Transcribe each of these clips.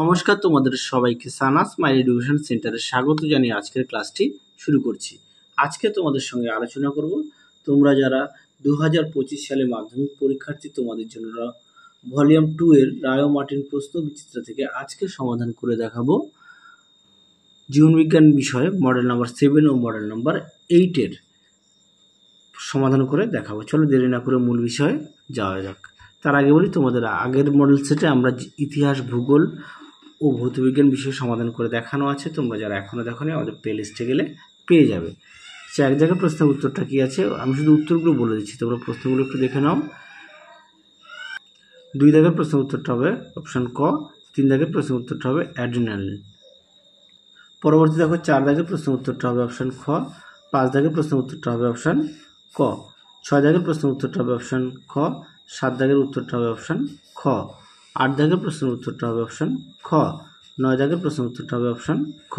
নমস্কার, তোমাদের সবাইকে সানাস মাই এডুকেশন সেন্টারে স্বাগত জানিয়ে আজকের ক্লাসটি শুরু করছি। আজকে তোমাদের সঙ্গে আলোচনা করব তোমরা যারা 2025 সালে মাধ্যমিক পরীক্ষার্থী, তোমাদের জন্য ভলিউম 2 এর রায় মার্টিন প্রশ্ন বিচিত্র থেকে আজকে সমাধান করে দেখাবো জীবনবিজ্ঞান বিষয়ে মডেল নাম্বার 7 ও মডেল নাম্বার 8 এর সমাধান করে দেখাবো। চলো দেরি না করে মূল বিষয়ে যাওয়া যাক। তার আগে বলি, তোমাদের আগের মডেল সেটে আমরা ইতিহাস, ভূগোল ও ভৌতবিজ্ঞান বিষয়ে সমাধান করে দেখানো আছে। তোমরা যারা এখনো দেখোনি আমাদের প্লে লিস্টে গেলে পেয়ে যাবে। এক জায়গায় প্রশ্নের উত্তরটা কি আছে আমি শুধু উত্তরগুলো বলে দিচ্ছি, তোমরা প্রশ্নগুলো একটু দেখে নাও। 2 দাগের প্রশ্নের উত্তরটা হবে অপশন ক। 3 দাগের প্রশ্নের উত্তরটা হবে অ্যাড্রিনালিন। পরবর্তী দেখো 4 দাগের প্রশ্নের উত্তরটা হবে অপশন খ। 5 দাগের প্রশ্নের উত্তরটা হবে অপশন ক। 6 দাগের প্রশ্নের উত্তরটা হবে অপশন খ। 7 দাগের উত্তরটা হবে অপশন খ। 8 দাগের প্রশ্নের উত্তরটা হবে অপশন খ। 9 দাগের প্রশ্নের উত্তরটা হবে অপশন খ।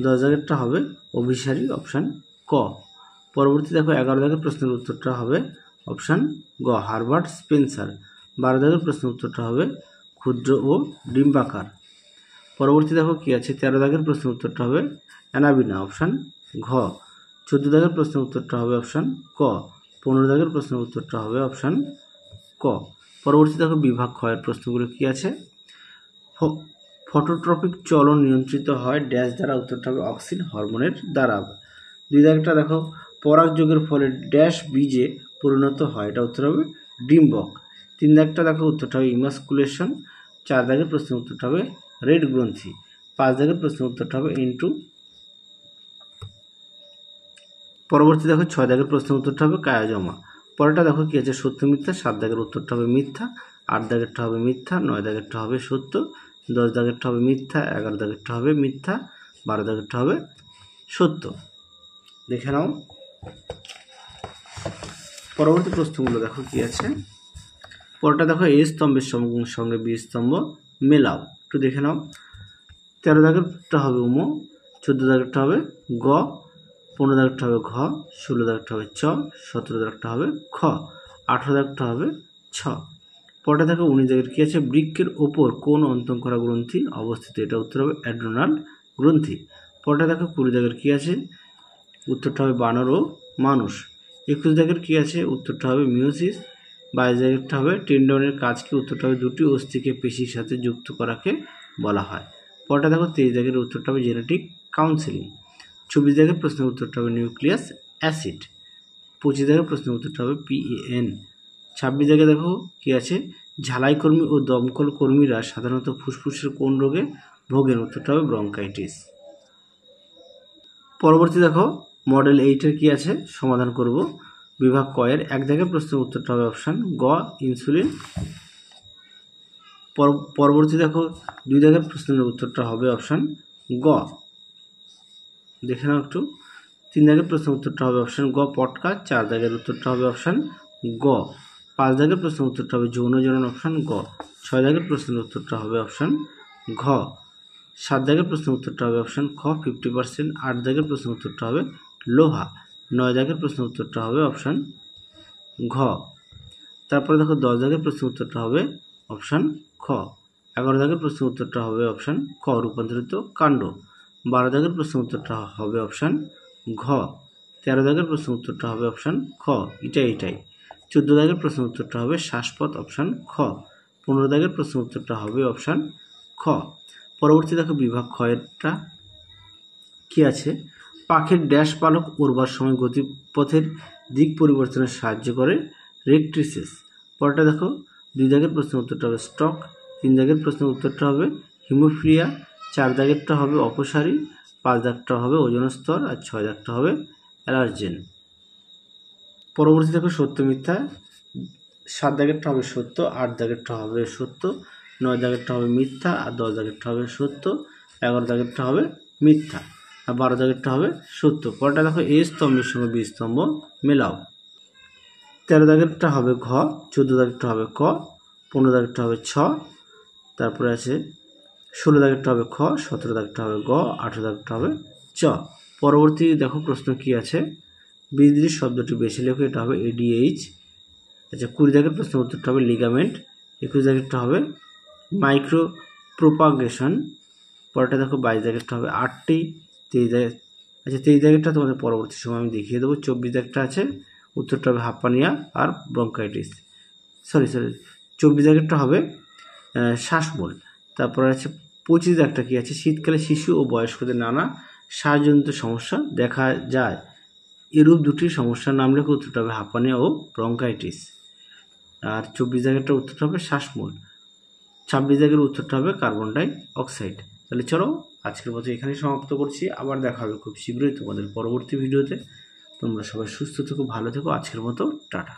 10 দাগেরটা হবে অভিসারী, অপশন ক। পরবর্তী দেখো 11 দাগের প্রশ্নের উত্তরটা হবে অপশন গ, হারবার্ট স্পেন্সার। 12 দাগের প্রশ্নের উত্তরটা হবে ক্ষুদ্র ও ডিম্বাকার। পরবর্তী দেখো কি আছে, 13 দাগের প্রশ্নের উত্তরটা হবে অ্যানাবিনা, অপশন ঘ। 14 দাগের প্রশ্নের উত্তরটা হবে অপশন ক। 15 দাগের প্রশ্নের উত্তরটা হবে অপশন ক। পরবর্তী দেখো বিভাগ খ এর প্রশ্নগুলো কি আছে। ফটোট্রপিক চলন নিয়ন্ত্রিত হয় ড্যাশ দ্বারা, উত্তরটা হবে অক্সিন হরমোনের দ্বারা। 2 দাগেরটা দেখো পরাগযোগের ফলে ড্যাশ বীজে পরিণত হয়, এটা উত্তর হবে ডিম্বক। 3 দাগটা দেখো উত্তরটা হবে ইমাস্কুলেশন। 4 দাগের প্রশ্নের উত্তরটা হবে রেড গ্রন্থি। 5 দাগের প্রশ্নের উত্তরটা হবে ইনটু। পরবর্তী দেখো 6 দাগের প্রশ্নের উত্তরটা হবে কায়াজমা। পরেরটা দেখো কি আছে, সত্য মিথ্যা। 7 দাগের উত্তরটা হবে মিথ্যা। 8 দাগেরটা হবে মিথ্যা। 9 দাগেরটা হবে সত্য। 10 দাগেরটা হবে মিথ্যা। 11 দাগেরটা হবে মিথ্যা। 12 দাগেরটা হবে সত্য। দেখে নাও পরবর্তী প্রশ্নগুলো দেখো কি আছে। পরেরটা দেখো এ স্তম্ভের সঙ্গে বি স্তম্ভ মেলাও, একটু দেখে নাও। 13 দাগেরটা হবে উম। 14 দাগেরটা হবে গ। 15 দাগেরটা হবে ঘ। 16 দাগেরটা হবে চ। 17 দাগেরটা হবে খ। 18 দাগেরটা হবে ছ। পরেরটা দেখো 19 দাগের কি আছে, বৃক্কের ওপর কোন অন্তঃকরা গ্রন্থি অবস্থিত, এটা উত্তর হবে অ্যাড্রেনাল গ্রন্থি। পরেরটা দেখো 20 দাগের কি আছে, উত্তরটা হবে বানর ও মানুষ। 21 দাগের কি আছে, উত্তরটা হবে মিওসিস। 22 দাগেরটা হবে টেন্ডনের কাজ কি, উত্তরটা হবে দুটি অস্থিকে পেশির সাথে যুক্ত করাকে বলা হয়। পরেরটা দেখো 23 দাগের উত্তরটা হবে জেনেটিক কাউন্সেলিং। 24 দাগের প্রশ্নের উত্তরটা হবে নিউক্লিয়াস অ্যাসিড। 25 দাগের প্রশ্নের উত্তরটা হবে PAN। 26 দাগে দেখো কি আছে, ঝালাই কর্মী ও দমকল কর্মীরা সাধারণত ফুসফুসের কোন রোগে ভোগেন, উত্তরটা হবে ব্রঙ্কাইটিস। পরবর্তী দেখো মডেল 8 এর কি আছে সমাধান করব। বিভাগ ক এর 1 দাগের প্রশ্নের উত্তরটা হবে অপশন গ, ইনসুলিন। পরবর্তী দেখো 2 দাগের প্রশ্নের উত্তরটা হবে অপশন গ, দেখে নাও একটু। 3 দাগের প্রশ্নের উত্তরটা হবে অপশন গ, পটকা। 4 দাগের উত্তরটা হবে অপশন গ। 5 দাগের প্রশ্নের উত্তরটা হবে যৌন জনন, অপশন গ। 6 দাগের প্রশ্নের উত্তরটা হবে অপশন ঘ। 7 দাগের প্রশ্নের উত্তরটা হবে অপশন খ, 50%। 8 দাগের প্রশ্নের উত্তরটা হবে লোহা। 9 দাগের প্রশ্নের উত্তরটা হবে অপশন ঘ। তারপরে দেখো 10 দাগের প্রশ্নের উত্তরটা হবে অপশন খ। 11 দাগের প্রশ্নের উত্তরটা হবে অপশন খ, রূপান্তরিত কাণ্ড। 12 দাগের প্রশ্নের উত্তরটা হবে অপশন ঘ। 13 দাগের প্রশ্নের উত্তরটা হবে অপশন খ, এটাই। 14 দাগের প্রশ্নের উত্তরটা হবে শ্বাসপথ, অপশন খ। 15 দাগের প্রশ্নের উত্তরটা হবে অপশন খ। পরবর্তী দেখো বিভাগ খ এরটা কি আছে, পাখির ড্যাশ পালক উড়বার সময় গতিপথের দিক পরিবর্তনে সাহায্য করে রেকট্রিসিস। পরেরটা দেখো 2 দাগের প্রশ্নের উত্তরটা হবে স্টক। 3 দাগের প্রশ্নের উত্তরটা হবে হিমোফিলিয়া। 4 দাগেরটা হবে অপসারী। 5 দাগটা হবে ওজোন স্তর। আর 6 দাগটা হবে অ্যালার্জেন। পরবর্তী দেখো সত্য মিথ্যা। 7 দাগেরটা হবে সত্য। 8 দাগেরটা হবে সত্য। 9 দাগেরটা হবে মিথ্যা। আর 10 দাগেরটা হবে সত্য। 11 দাগেরটা হবে মিথ্যা। আর 12 দাগেরটা হবে সত্য। পরেরটা দেখো এ স্তম্ভের সঙ্গে বি স্তম্ভ মেলাও। 13 দাগেরটা হবে ঘ। 14 দাগেরটা হবে ক। 15 দাগেরটা হবে ছ। তারপরে আছে 16 দাগেরটা হবে খ। 17 দাগেরটা হবে গ। 18 দাগেরটা হবে চ। পরবর্তী দেখো প্রশ্ন কি আছে, বীজদৃশ শব্দটি বেশি লেখো, এটা হবে ADH। আচ্ছা 20 দাগের প্রশ্নের উত্তরটা হবে লিগামেন্ট। 21 দাগেরটা হবে মাইক্রো প্রোপাগেশন। পরেরটা দেখো 22 দাগেরটা হবে 8টি। 23 দাগের, আচ্ছা 23 দাগেরটা তোমাদের পরবর্তী সময় আমি দেখিয়ে দেবো। 24 দাগেরটা আছে, উত্তরটা হবে হাঁপানিয়া আর ব্রঙ্কাইটিস। সরি 24 দাগেরটা হবে শ্বাসমূল। তারপরে আছে 25 দাগটা কি আছে, শীতকালে শিশু ও বয়স্কদের নানা শ্বাসজনিত সমস্যা দেখা যায়, এরূপ দুটি সমস্যার নাম লেখো। উত্তরটা হবে হাঁপানিয়া ও ব্রঙ্কাইটিস। আর 24 দাগেরটা উত্তরটা হবে শ্বাসমূল। 26 দাগের উত্তরটা হবে কার্বন ডাই অক্সাইড। তাহলে চলো আজকের মতো এখানেই সমাপ্ত করছি। আবার দেখা হবে খুব শীঘ্রই তোমাদের পরবর্তী ভিডিওতে। তোমরা সবাই সুস্থ থেকো, ভালো থেকো। আজকের মতো টাটা।